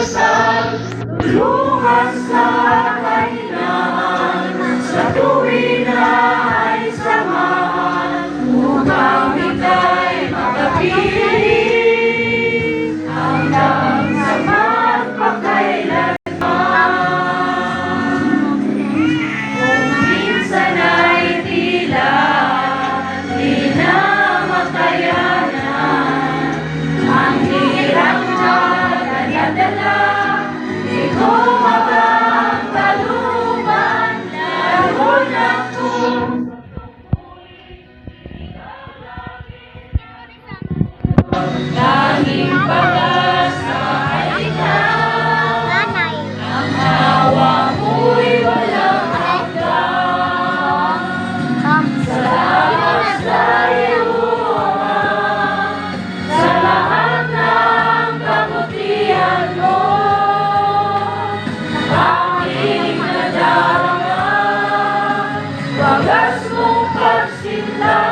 pagdasal, tulungan sa kahinaan, sa tuwin ay samahan, upang ika'y makapiling hanggang sa magpakailanman. Kung minsan ay tila di na makayanan, ang hirap na dala-dala, ito habang taluban, lalo na kung tanging pag-asa ay ikaw, ang awa mo'y walang hanggan. Salamat sa iyo, Ama, sa lahat ng kabutihan mo. Aking nadarama, wagas mong pagsinta.